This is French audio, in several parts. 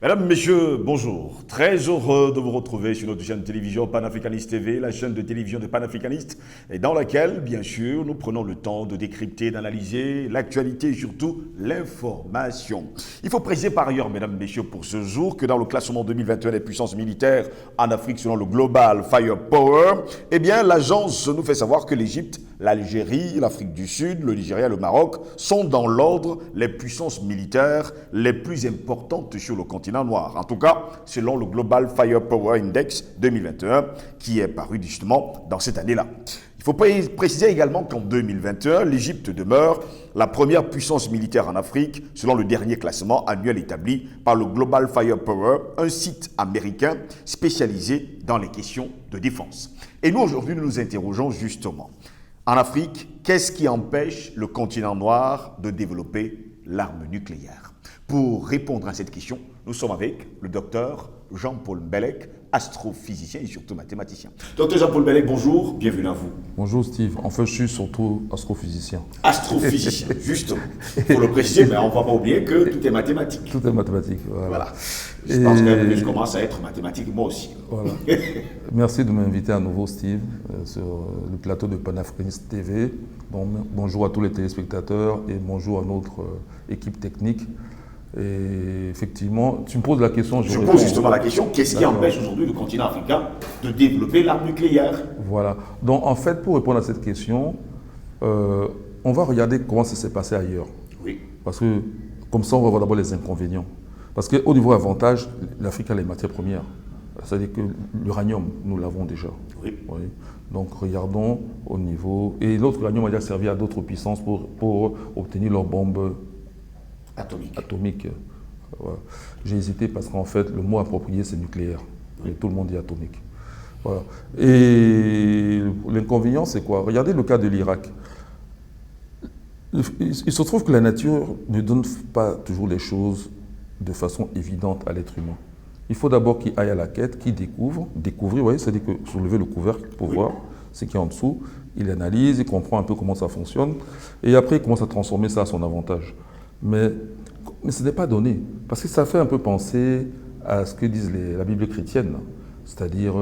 Mesdames, Messieurs, bonjour. Très heureux de vous retrouver sur notre chaîne de télévision Panafricaniste TV, la chaîne de télévision de panafricanistes, et dans laquelle, bien sûr, nous prenons le temps de décrypter, d'analyser l'actualité et surtout l'information. Il faut préciser par ailleurs, Mesdames, Messieurs, pour ce jour, que dans le classement 2021 des puissances militaires en Afrique selon le Global Firepower, eh bien, l'agence nous fait savoir que l'Égypte, l'Algérie, l'Afrique du Sud, le Nigeria, le Maroc sont dans l'ordre les puissances militaires les plus importantes sur le continent noir. En tout cas, selon le Global Firepower Index 2021, qui est paru justement dans cette année-là. Il faut préciser également qu'en 2021, l'Égypte demeure la première puissance militaire en Afrique, selon le dernier classement annuel établi par le Global Firepower, un site américain spécialisé dans les questions de défense. Et nous, aujourd'hui, nous nous interrogeons justement. En Afrique, qu'est-ce qui empêche le continent noir de développer l'arme nucléaire? Pour répondre à cette question, nous sommes avec le docteur Jean-Paul Mbelek, astrophysicien et surtout mathématicien. Docteur Jean-Paul Mbelek, bonjour, bienvenue à vous. Bonjour Steve, en fait je suis surtout astrophysicien. Astrophysicien, justement. Il faut le préciser, mais on ne va pas oublier que tout est mathématique. Tout est mathématique, Voilà. Je pense que je commence à être mathématique moi aussi. Voilà. Merci de m'inviter à nouveau Steve sur le plateau de Panafricaniste TV. Bonjour à tous les téléspectateurs et bonjour à notre équipe technique. Et effectivement, tu me poses la question. Je pose justement la question, qu'est-ce qui empêche aujourd'hui le continent africain de développer l'arme nucléaire? Voilà. Donc en fait, pour répondre à cette question, on va regarder comment ça s'est passé ailleurs. Oui. Parce que comme ça, on va voir d'abord les inconvénients. Parce qu'au niveau avantage, l'Afrique a les matières premières. C'est-à-dire que l'uranium, nous l'avons déjà. Oui. Oui. Donc regardons au niveau... Et l'autre uranium a déjà servi à d'autres puissances pour obtenir leurs bombes atomique. Voilà. J'ai hésité parce qu'en fait, le mot approprié, c'est nucléaire. Oui. Et tout le monde dit atomique. Voilà. Et l'inconvénient, c'est quoi? Regardez le cas de l'Irak. Il se trouve que la nature ne donne pas toujours les choses de façon évidente à l'être humain. Il faut d'abord qu'il aille à la quête, qu'il découvrir, vous voyez, c'est-à-dire que soulever le couvercle pour voir ce qu'il y a en dessous. Il analyse, il comprend un peu comment ça fonctionne. Et après, il commence à transformer ça à son avantage. Mais ce n'est pas donné, parce que ça fait un peu penser à ce que disent la Bible chrétienne, c'est-à-dire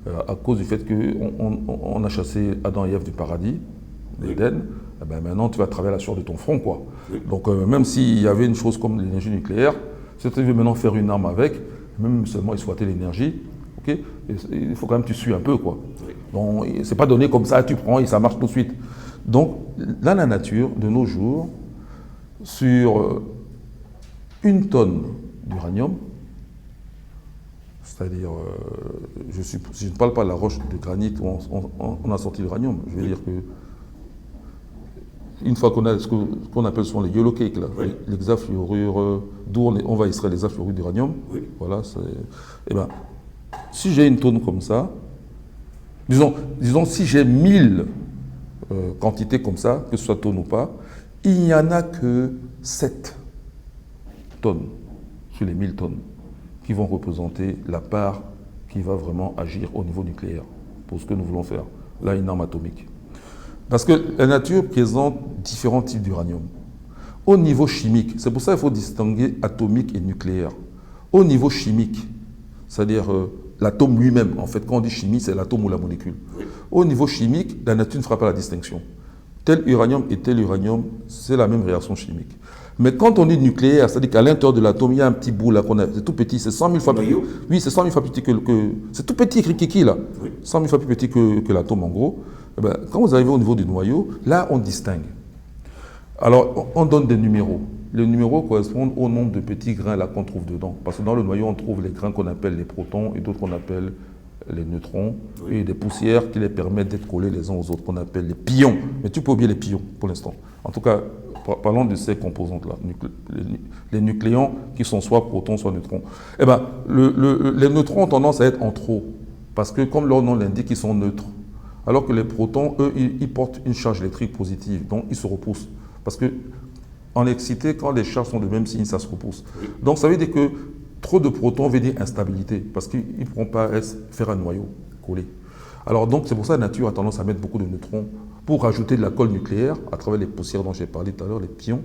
à cause du fait qu'on a chassé Adam et Ève du paradis, d'Éden, eh ben maintenant tu vas travailler la sueur de ton front, quoi. Oui. Donc même s'il y avait une chose comme l'énergie nucléaire, si tu veux maintenant faire une arme avec, même seulement exploiter l'énergie, okay, il faut quand même que tu sues un peu, quoi. Oui. Donc c'est pas donné comme ça, tu prends et ça marche tout de suite. Donc là, la nature, de nos jours, sur 1 tonne d'uranium, c'est-à-dire, je ne parle pas de la roche de granit où on a sorti l'uranium, je veux dire que une fois qu'on a ce qu'on appelle souvent les yellow cake, l'hexafluorure, d'où on va extraire l'hexafluorure d'uranium, voilà, et ben, si j'ai 1 tonne comme ça, disons si j'ai 1000 quantités comme ça, que ce soit tonne ou pas, il n'y en a que 7 tonnes sur les 1000 tonnes qui vont représenter la part qui va vraiment agir au niveau nucléaire pour ce que nous voulons faire. Là, une arme atomique. Parce que la nature présente différents types d'uranium. Au niveau chimique, c'est pour ça qu'il faut distinguer atomique et nucléaire. Au niveau chimique, c'est-à-dire l'atome lui-même, en fait, quand on dit chimie, c'est l'atome ou la molécule. Au niveau chimique, la nature ne fera pas la distinction. Tel uranium et tel uranium, c'est la même réaction chimique. Mais quand on dit nucléaire, c'est-à-dire qu'à l'intérieur de l'atome, il y a un petit bout là qu'on a, c'est tout petit, c'est 100 000 fois plus petit. Oui, c'est 100 000 fois plus petit que c'est tout petit, kiki là. 100 000 fois plus petit que l'atome en gros. Eh ben, quand vous arrivez au niveau du noyau, là on distingue. Alors on donne des numéros. Les numéros correspondent au nombre de petits grains là qu'on trouve dedans. Parce que dans le noyau, on trouve les grains qu'on appelle les protons et d'autres qu'on appelle les neutrons, et des poussières qui les permettent d'être collés les uns aux autres, qu'on appelle les pions. Mais tu peux oublier les pions pour l'instant. En tout cas, parlons de ces composantes-là, les nucléons qui sont soit protons, soit neutrons. Eh ben, les neutrons ont tendance à être en trop, parce que comme leur nom l'indique, ils sont neutres. Alors que les protons, eux, ils portent une charge électrique positive, donc ils se repoussent. Parce que en électricité, quand les charges sont de même signe, ça se repousse. Donc ça veut dire que trop de protons veut dire instabilité, parce qu'ils ne pourront pas faire un noyau collé. Alors donc c'est pour ça que la nature a tendance à mettre beaucoup de neutrons pour rajouter de la colle nucléaire à travers les poussières dont j'ai parlé tout à l'heure, les pions,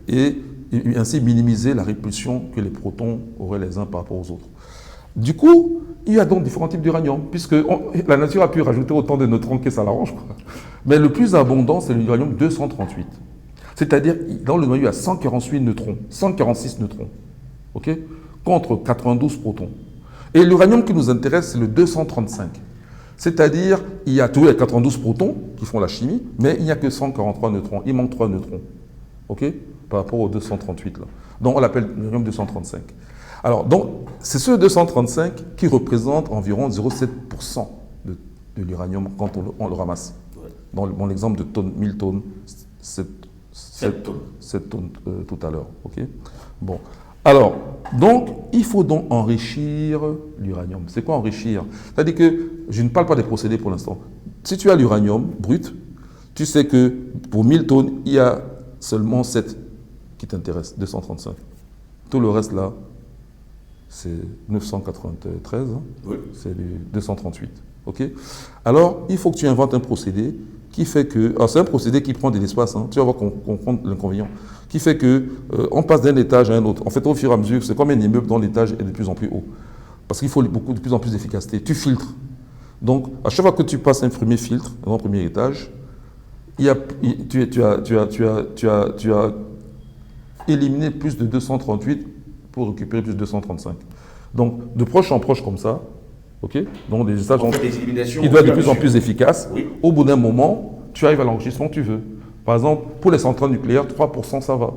et et ainsi minimiser la répulsion que les protons auraient les uns par rapport aux autres. Du coup, il y a donc différents types d'uranium, puisque la nature a pu rajouter autant de neutrons que ça l'arrange. Mais le plus abondant, c'est l'uranium 238. C'est-à-dire, dans le noyau, il y a 148 neutrons, 146 neutrons, ok, contre 92 protons. Et l'uranium qui nous intéresse, c'est le 235. C'est-à-dire, il y a toujours les 92 protons qui font la chimie, mais il n'y a que 143 neutrons. Il manque 3 neutrons, ok, par rapport au 238 là. Donc, on l'appelle l'uranium 235. Alors, donc, c'est ce 235 qui représente environ 0,7% de l'uranium quand on le ramasse. Ouais. Dans mon exemple de tonnes, 1000 tonnes, 7 tonnes tout à l'heure. Okay, bon. Alors, donc, il faut donc enrichir l'uranium. C'est quoi enrichir? C'est-à-dire que je ne parle pas des procédés pour l'instant. Si tu as l'uranium brut, tu sais que pour 1000 tonnes, il y a seulement 7 qui t'intéressent, 235. Tout le reste là, c'est 993, hein, oui. C'est du 238. Okay, alors, il faut que tu inventes un procédé qui fait que... Alors, c'est un procédé qui prend de l'espace, hein, tu vas voir qu'on comprend l'inconvénient, qui fait que on passe d'un étage à un autre. En fait, au fur et à mesure, c'est comme un immeuble dont l'étage est de plus en plus haut. Parce qu'il faut de plus en plus d'efficacité. Tu filtres. Donc, à chaque fois que tu passes un premier filtre, dans le premier étage, tu as éliminé plus de 238 pour récupérer plus de 235. Donc, de proche en proche comme ça, okay, donc des étages, il doit être de plus en plus efficace. Oui. Au bout d'un moment, tu arrives à l'enrichissement que tu veux. Par exemple, pour les centrales nucléaires, 3% ça va.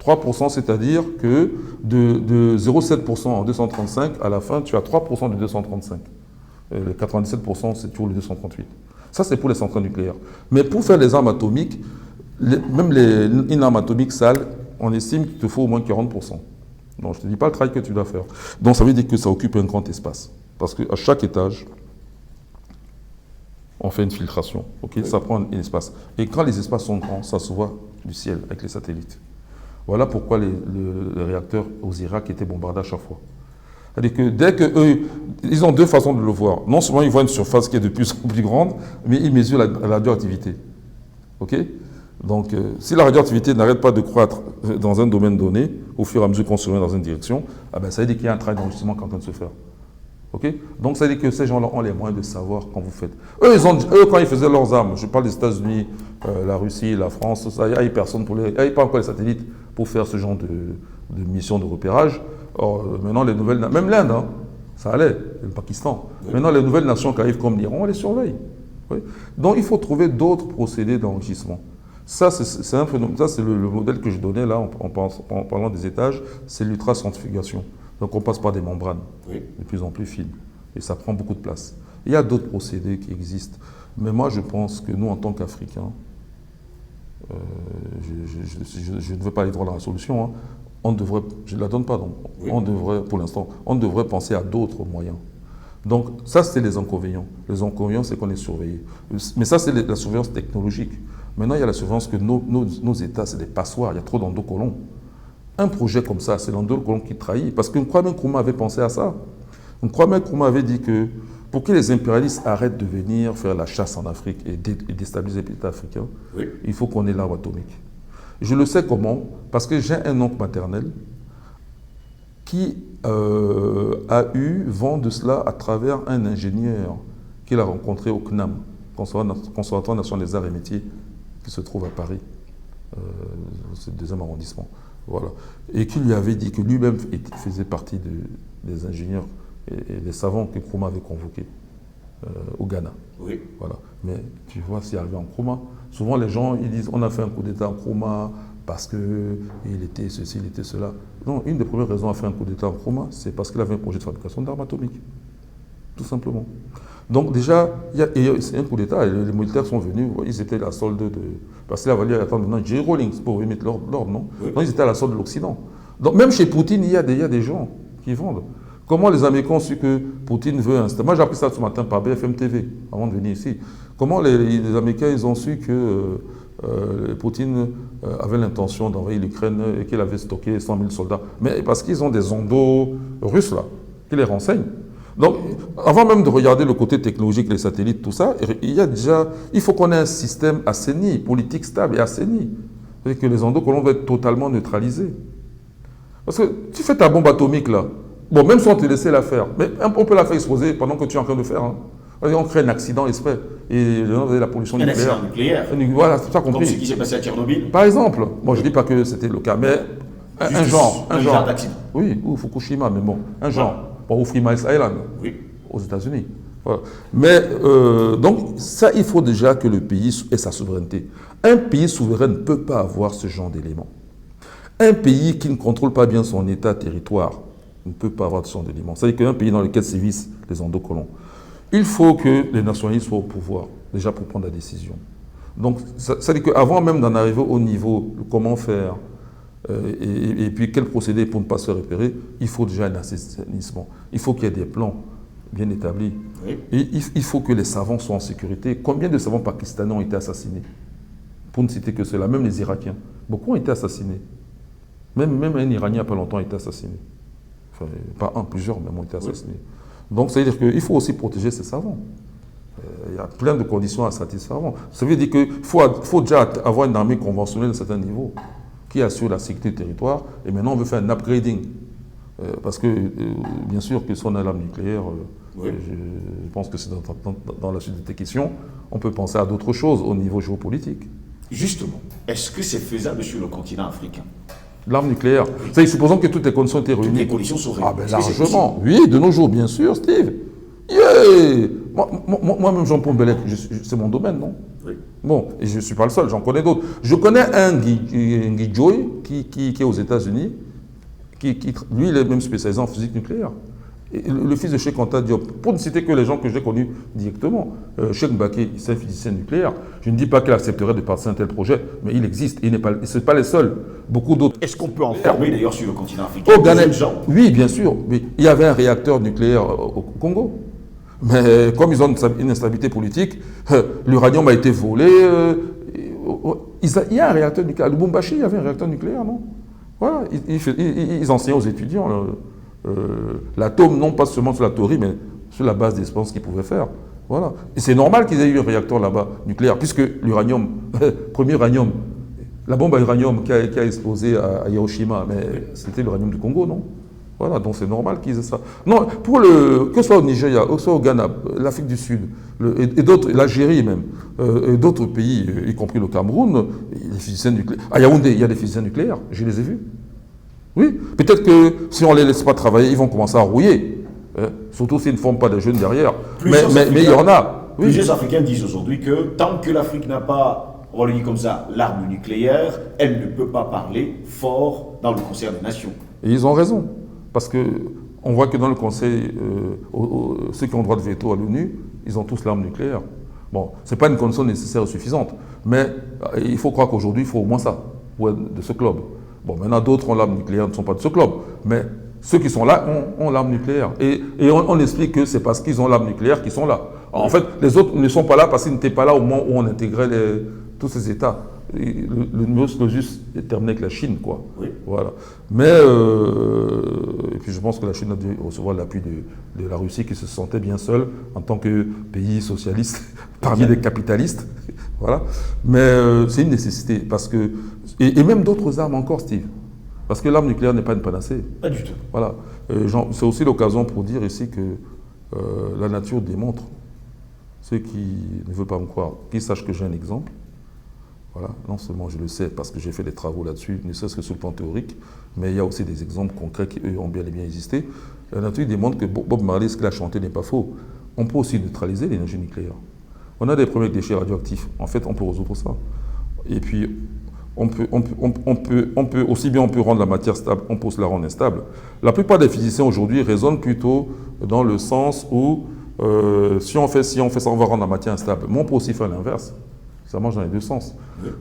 3%, c'est-à-dire que de 0,7% en 235, à la fin, tu as 3% de 235. Les 97%, c'est toujours le 238. Ça, c'est pour les centrales nucléaires. Mais pour faire les armes atomiques, même une arme atomique sale, on estime qu'il te faut au moins 40%. Donc, je ne te dis pas le travail que tu dois faire. Donc, ça veut dire que ça occupe un grand espace. Parce qu'à chaque étage, on fait une filtration. Okay, oui. Ça prend un espace. Et quand les espaces sont grands, ça se voit du ciel avec les satellites. Voilà pourquoi les réacteurs aux Irak étaient bombardés à chaque fois. C'est-à-dire que dès qu'eux, ils ont deux façons de le voir. Non seulement ils voient une surface qui est de plus en plus grande, mais ils mesurent la radioactivité. Ok ? Donc, si la radioactivité n'arrête pas de croître dans un domaine donné, au fur et à mesure qu'on se met dans une direction, ah ben, ça veut dire qu'il y a un travail d'enregistrement qui est en train de se faire. Okay? Donc, ça veut dire que ces gens-là ont les moyens de savoir quand vous faites. Eux, quand ils faisaient leurs armes, je parle des États-Unis, la Russie, la France, tout ça, il n'y avait personne il n'y avait pas encore les satellites pour faire ce genre de mission de repérage. Or, maintenant, les nouvelles, même l'Inde, hein, ça allait, le Pakistan. Oui. Maintenant, les nouvelles nations qui arrivent comme l'Iran, on les surveille. Oui? Donc, il faut trouver d'autres procédés d'enrichissement. Ça, c'est un phénomène. Ça, c'est le modèle que je donnais là, en parlant des étages, c'est l'ultracentrifugation. Donc, on passe par des membranes, oui, de plus en plus fines. Et ça prend beaucoup de place. Il y a d'autres procédés qui existent. Mais moi, je pense que nous, en tant qu'Africains, je ne veux pas aller droit dans la solution, hein, on devrait, je ne la donne pas, donc, oui, on devrait, pour l'instant, on devrait penser à d'autres moyens. Donc, ça, c'est les inconvénients. Les inconvénients, c'est qu'on est surveillé. Mais ça, c'est la surveillance technologique. Maintenant, il y a la surveillance que nos États, c'est des passoires. Il y a trop d'endocolons. Un projet comme ça, c'est l'endocolon qui trahit. Parce que Kwame Nkrumah avait pensé à ça. Kwame Nkrumah avait dit que pour que les impérialistes arrêtent de venir faire la chasse en Afrique et déstabiliser les États africains, oui, il faut qu'on ait l'arme atomique. Je le sais comment, parce que j'ai un oncle maternel qui a eu vent de cela à travers un ingénieur qu'il a rencontré au CNAM, Conservatoire national des arts et métiers, qui se trouve à Paris, c'est le 2e arrondissement. Voilà. Et qui lui avait dit que lui-même faisait partie des ingénieurs et des savants que Nkrumah avait convoqués au Ghana. Oui. Voilà. Mais tu vois, s'il arrivé en Nkrumah, souvent les gens ils disent on a fait un coup d'État en Nkrumah parce qu'il était ceci, il était cela. Non, une des premières raisons à faire un coup d'État en Nkrumah, c'est parce qu'il avait un projet de fabrication d'armes atomiques. Tout simplement. Donc déjà, c'est un coup d'État, les militaires sont venus, ils étaient à la solde de... Parce qu'il a fallu attendre maintenant J. Rawlings pour remettre l'ordre, non? Oui. Donc ils étaient à la solde de l'Occident. Donc même chez Poutine, il y a des gens qui vendent. Comment les Américains ont su que Poutine veut installer... Moi j'ai appris ça ce matin par BFM TV, avant de venir ici. Comment les Américains ils ont su que Poutine avait l'intention d'envahir l'Ukraine et qu'il avait stocké 100 000 soldats? Mais parce qu'ils ont des ondos russes là, qui les renseignent. Donc, avant même de regarder le côté technologique, les satellites, tout ça, il faut qu'on ait un système assaini, politique stable et assaini. C'est-à-dire que les endocolons vont être totalement neutralisés. Parce que tu fais ta bombe atomique là, bon, même si on te laissait la faire, mais on peut la faire exploser pendant que tu es en train de faire. Hein. On crée un accident exprès. Et la pollution nucléaire. Un accident nucléaire. Voilà, c'est ça compris. Comme ce qui s'est passé à Tchernobyl. Par exemple, bon, je ne dis pas que c'était le cas, mais un genre. Un genre d'accident. Oui, ou Fukushima, mais bon, un genre. Bon, ou Three Mile Island, oui, aux États-Unis. Voilà. Mais donc, ça, il faut déjà que le pays ait sa souveraineté. Un pays souverain ne peut pas avoir ce genre d'éléments. Un pays qui ne contrôle pas bien son État, territoire, ne peut pas avoir ce genre d'éléments. C'est-à-dire qu'un pays dans lequel sévissent les endocolons, il faut que les nationalistes soient au pouvoir, déjà pour prendre la décision. Donc, ça veut dire qu'avant même d'en arriver au niveau, comment faire, et puis quel procédé pour ne pas se faire repérer, il faut déjà un assainissement. Il faut qu'il y ait des plans bien établis. Oui. Et il faut que les savants soient en sécurité. Combien de savants pakistanais ont été assassinés? Pour ne citer que cela, même les Irakiens. Beaucoup ont été assassinés. Même un Iranien, il n'y a pas longtemps, a été assassiné. Enfin, pas un, plusieurs même ont été assassinés. Oui. Donc, ça veut dire qu'il faut aussi protéger ces savants. Il y a plein de conditions à satisfaire. Ça veut dire qu'il faut déjà avoir une armée conventionnelle à un certain niveau qui assure la sécurité du territoire. Et maintenant, on veut faire un upgrading. Parce que, bien sûr, que si on a l'arme nucléaire, oui. Je pense que c'est dans la suite de tes questions, on peut penser à d'autres choses au niveau géopolitique. Justement, est-ce que c'est faisable sur le continent africain? L'arme nucléaire. Oui. Supposons que toutes les conditions étaient réunies. Toutes les conditions sont réunies. Ah ben largement. Oui, de nos jours, bien sûr, Steve. Yeah. Moi-même, Jean-Paul Bellec, c'est mon domaine, non? Oui. Bon, et je ne suis pas le seul, j'en connais d'autres. Je connais un Guy Joy qui est aux États-Unis, lui, il est même spécialisé en physique nucléaire. Et le fils de Cheikh Anta Diop, pour ne citer que les gens que j'ai connus directement, Cheikh Mbaké, c'est un physicien nucléaire. Je ne dis pas qu'il accepterait de participer à un tel projet, mais il existe. Et ce n'est pas les seuls. Beaucoup d'autres. Est-ce qu'on peut en former d'ailleurs sur le continent africain? Au Ghana, oui, bien sûr. Mais il y avait un réacteur nucléaire au Congo. Mais comme ils ont une instabilité politique, l'uranium a été volé. Il y a un réacteur nucléaire. À Lubumbashi, il y avait un réacteur nucléaire, non? Voilà. Ils enseignaient aux étudiants l'atome, non pas seulement sur la théorie, mais sur la base des expériences qu'ils pouvaient faire. Voilà. Et c'est normal qu'ils aient eu un réacteur là-bas, nucléaire, puisque l'uranium, premier uranium, la bombe à uranium qui a explosé à Hiroshima, mais c'était l'uranium du Congo, non? Voilà, donc c'est normal qu'ils aient ça. Non, que ce soit au Nigeria, que ce soit au Ghana, l'Afrique du Sud, et d'autres, l'Algérie même, et d'autres pays, y compris le Cameroun, les physiciens nucléaires. À Yaoundé, il y a des physiciens nucléaires, je les ai vus. Oui, peut-être que si on ne les laisse pas travailler, ils vont commencer à rouiller. Surtout s'ils ne forment pas des jeunes derrière. Mais il y en a. Oui. Plusieurs Africains disent aujourd'hui que tant que l'Afrique n'a pas, on le dit comme ça, l'arme nucléaire, elle ne peut pas parler fort dans le concert des nations. Et ils ont raison. Parce qu'on voit que dans le Conseil, ceux qui ont droit de veto à l'ONU, ils ont tous l'arme nucléaire. Bon, ce n'est pas une condition nécessaire et suffisante. Mais il faut croire qu'aujourd'hui, il faut au moins ça, pour être de ce club. Bon, maintenant, d'autres ont l'arme nucléaire, ne sont pas de ce club. Mais ceux qui sont là ont l'arme nucléaire. Et on explique que c'est parce qu'ils ont l'arme nucléaire qu'ils sont là. Alors, en fait, les autres ne sont pas là parce qu'ils n'étaient pas là au moment où on intégrait tous ces États. Le numerus juste est terminé avec la Chine, quoi. Oui. Voilà. Mais, et puis je pense que la Chine a dû recevoir l'appui de la Russie qui se sentait bien seule en tant que pays socialiste parmi les capitalistes. Voilà. Mais c'est une nécessité parce que. Et même d'autres armes encore, Steve. Parce que l'arme nucléaire n'est pas une panacée. Pas du tout. Voilà. C'est aussi l'occasion pour dire ici que la nature démontre. Ceux qui ne veulent pas me croire, qu'ils sachent que j'ai un exemple. Voilà. Non seulement je le sais parce que j'ai fait des travaux là-dessus, ne serait-ce que sur le plan théorique, mais il y a aussi des exemples concrets qui, eux, ont bien et bien existé. La nature démontre que Bob Marley, ce qu'il a chanté n'est pas faux. On peut aussi neutraliser l'énergie nucléaire. On a des problèmes avec déchets radioactifs. En fait, on peut résoudre ça. Et puis, on peut aussi bien on peut rendre la matière stable, on peut se la rendre instable. La plupart des physiciens aujourd'hui raisonnent plutôt dans le sens où si on fait ça, on va rendre la matière instable. Mais on peut aussi faire l'inverse. Ça marche dans les deux sens.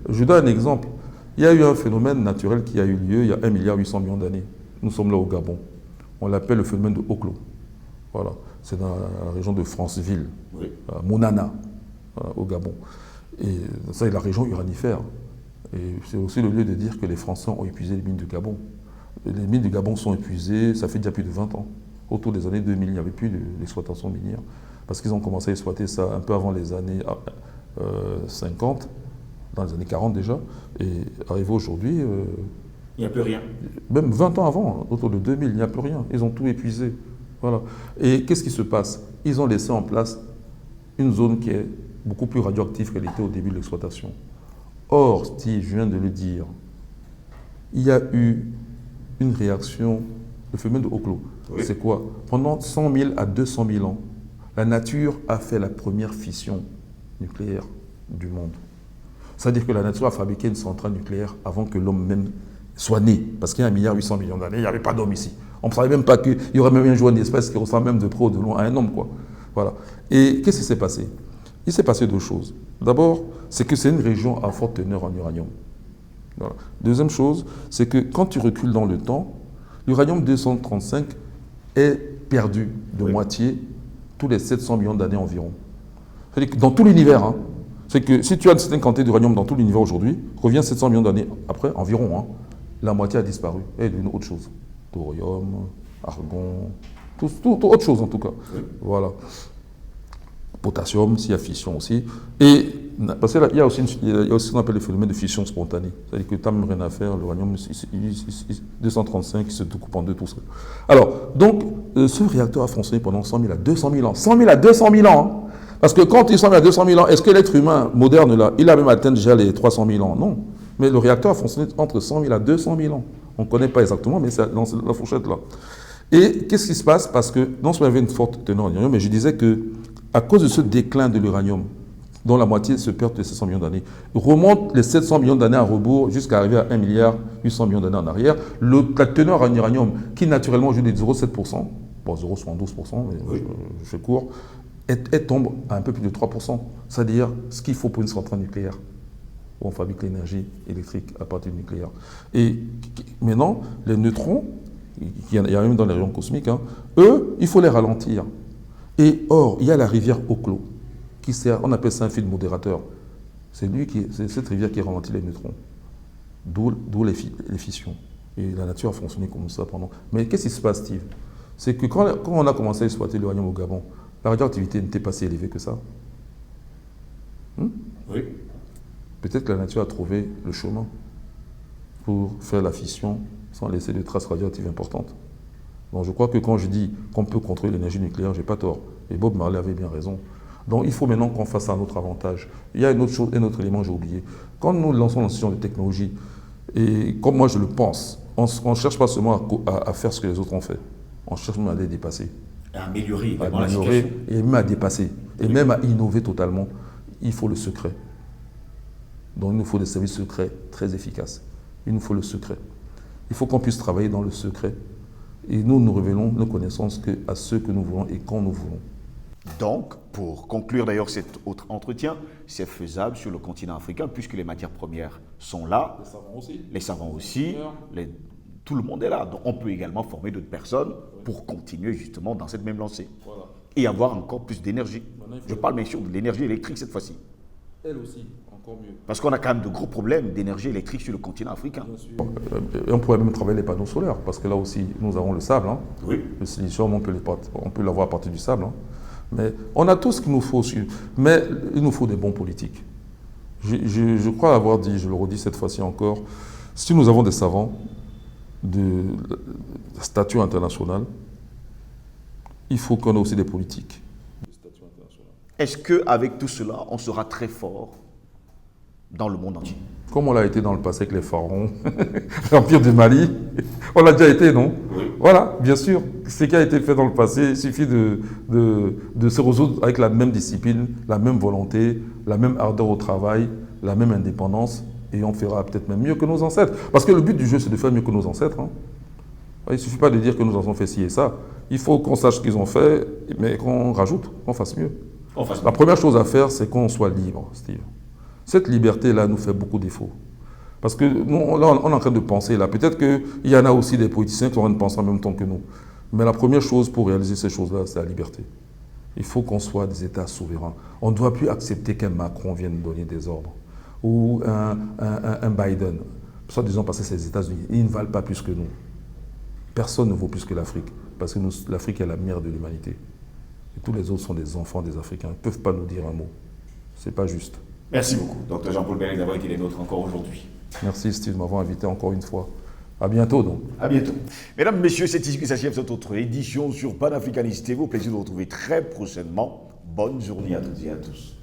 Je donne un exemple. Il y a eu un phénomène naturel qui a eu lieu il y a 1,8 milliard d'années. Nous sommes là au Gabon. On l'appelle le phénomène de Oklo. Voilà. C'est dans la région de Franceville, à Monana, au Gabon. Et ça, c'est la région uranifère. Et c'est aussi le lieu de dire que les Français ont épuisé les mines du Gabon. Les mines du Gabon sont épuisées, ça fait déjà plus de 20 ans. Autour des années 2000, il n'y avait plus d'exploitation minière. Parce qu'ils ont commencé à exploiter ça un peu avant les années 50. dans les années 40 déjà, et arrivé aujourd'hui, il n'y a plus rien. Même 20 ans avant, autour de 2000, il n'y a plus rien. Ils ont tout épuisé. Voilà. Et qu'est-ce qui se passe? Ils ont laissé en place une zone qui est beaucoup plus radioactive qu'elle était au début de l'exploitation. Or, Steve, je viens de le dire, il y a eu une réaction, le phénomène de Oklo. Oui. C'est quoi? Pendant 100 000 à 200 000 ans, la nature a fait la première fission nucléaire du monde. C'est-à-dire que la nature a fabriqué une centrale nucléaire avant que l'homme même soit né. Parce qu'il y a 1,8 milliard d'années, il n'y avait pas d'homme ici. On ne savait même pas qu'il y aurait même un jour une espèce qui ressemble même de près ou de loin à un homme, quoi. Voilà. Et qu'est-ce qui s'est passé? Il s'est passé deux choses. D'abord, c'est que c'est une région à forte teneur en uranium. Voilà. Deuxième chose, c'est que quand tu recules dans le temps, l'uranium 235 est perdu de moitié tous les 700 millions d'années environ. C'est-à-dire que dans tout l'univers, hein, c'est que si tu as une certaine quantité d'uranium dans tout l'univers aujourd'hui, reviens 700 millions d'années après, environ, hein, la moitié a disparu. Elle est devenue autre chose. Thorium, argon, tout autre chose en tout cas. Oui. Voilà. Potassium, s'il y a fission aussi. Et parce qu'il y a aussi ce qu'on appelle le phénomène de fission spontanée. C'est-à-dire que tu n'as même rien à faire, l'uranium 235 il se découpe en deux tout seul. Alors, donc, ce réacteur a fonctionné pendant 100 000 à 200 000 ans. 100 000 à 200 000 ans. Hein. Parce que quand il 100 000 à 200 000 ans, est-ce que l'être humain moderne, là, il a même atteint déjà les 300 000 ans? Non. Mais le réacteur a fonctionné entre 100 000 à 200 000 ans. On ne connaît pas exactement, mais c'est dans la fourchette là. Et qu'est-ce qui se passe? Parce que non seulement il y avait une forte teneur en uranium, mais je disais que à cause de ce déclin de l'uranium, dont la moitié se perd de 700 millions d'années, remonte les 700 millions d'années à rebours jusqu'à arriver à 1,8 milliard d'années en arrière. La teneur en uranium, qui naturellement aujourd'hui est de 0,7%, bon 0,72%, mais oui. je fais court, elle tombe à un peu plus de 3%. C'est-à-dire ce qu'il faut pour une centrale nucléaire, où on fabrique l'énergie électrique à partir du nucléaire. Et maintenant, les neutrons, il y a même dans les rayons cosmiques, hein, eux, il faut les ralentir. Et or, il y a la rivière Oklo, qui sert, on appelle ça un fil modérateur. C'est cette rivière qui ralentit les neutrons. D'où les fissions. Et la nature a fonctionné comme ça pendant. Mais qu'est-ce qui se passe, Steve? C'est que quand on a commencé à exploiter l'uranium au Gabon, la radioactivité n'était pas si élevée que ça. Oui. Peut-être que la nature a trouvé le chemin pour faire la fission sans laisser de traces radioactives importantes. Donc je crois que quand je dis qu'on peut contrôler l'énergie nucléaire, je n'ai pas tort. Et Bob Marley avait bien raison. Donc il faut maintenant qu'on fasse à notre avantage. Il y a une autre chose, un autre élément que j'ai oublié. Quand nous lançons la session de technologie, et comme moi je le pense, on ne cherche pas seulement à faire ce que les autres ont fait. On cherche même à les dépasser. À améliorer la situation. Et même à dépasser. Et même à innover totalement. Il faut le secret. Donc il nous faut des services secrets très efficaces. Il nous faut le secret. Il faut qu'on puisse travailler dans le secret. Et nous révélons nos connaissances à ceux que nous voulons et quand nous voulons. Donc, pour conclure d'ailleurs cet autre entretien, c'est faisable sur le continent africain puisque les matières premières sont là. Les savants aussi. Tout le monde est là. Donc, on peut également former d'autres personnes pour continuer justement dans cette même lancée. Voilà. Et avoir encore plus d'énergie. Je parle bien sûr de l'énergie électrique cette fois-ci. Elle aussi, encore mieux. Parce qu'on a quand même de gros problèmes d'énergie électrique sur le continent africain. Et on pourrait même travailler les panneaux solaires, parce que là aussi, nous avons le sable. Hein. Oui. Le silicium, on peut l'avoir à partir du sable. Hein. Mais on a tout ce qu'il nous faut aussi. Mais il nous faut des bons politiques. Je crois avoir dit, je le redis cette fois-ci encore, si nous avons des savants de statut international, il faut qu'on ait aussi des politiques. Est-ce qu'avec tout cela, on sera très fort dans le monde entier? Comme on l'a été dans le passé avec les pharaons, l'Empire du Mali, on l'a déjà été, non? Oui. Voilà, bien sûr. Ce qui a été fait dans le passé, il suffit de se résoudre avec la même discipline, la même volonté, la même ardeur au travail, la même indépendance, et on fera peut-être même mieux que nos ancêtres. Parce que le but du jeu, c'est de faire mieux que nos ancêtres. Hein. Il ne suffit pas de dire que nous avons fait ci et ça. Il faut qu'on sache ce qu'ils ont fait, mais qu'on rajoute, qu'on fasse mieux. La première chose à faire, c'est qu'on soit libre, Steve. Cette liberté-là nous fait beaucoup défaut. Parce que nous, là, on est en train de penser, là. Peut-être qu'il y en a aussi des politiciens qui sont en train de penser en même temps que nous. Mais la première chose pour réaliser ces choses-là, c'est la liberté. Il faut qu'on soit des États souverains. On ne doit plus accepter qu'un Macron vienne donner des ordres. Ou un Biden. Soit disons parce que c'est les États-Unis. Ils ne valent pas plus que nous. Personne ne vaut plus que l'Afrique. Parce que l'Afrique est la mère de l'humanité. Et tous les autres sont des enfants des Africains. Ils ne peuvent pas nous dire un mot. Ce n'est pas juste. Merci beaucoup, Dr Jean-Paul Bérec, d'avoir été les nôtres encore aujourd'hui. Merci Steve de m'avoir invité encore une fois. À bientôt donc. À bientôt. Mesdames, Messieurs, c'est ici que s'achève cette autre édition sur Panafricanist TV. Au plaisir de vous retrouver très prochainement. Bonne journée à toutes et à tous.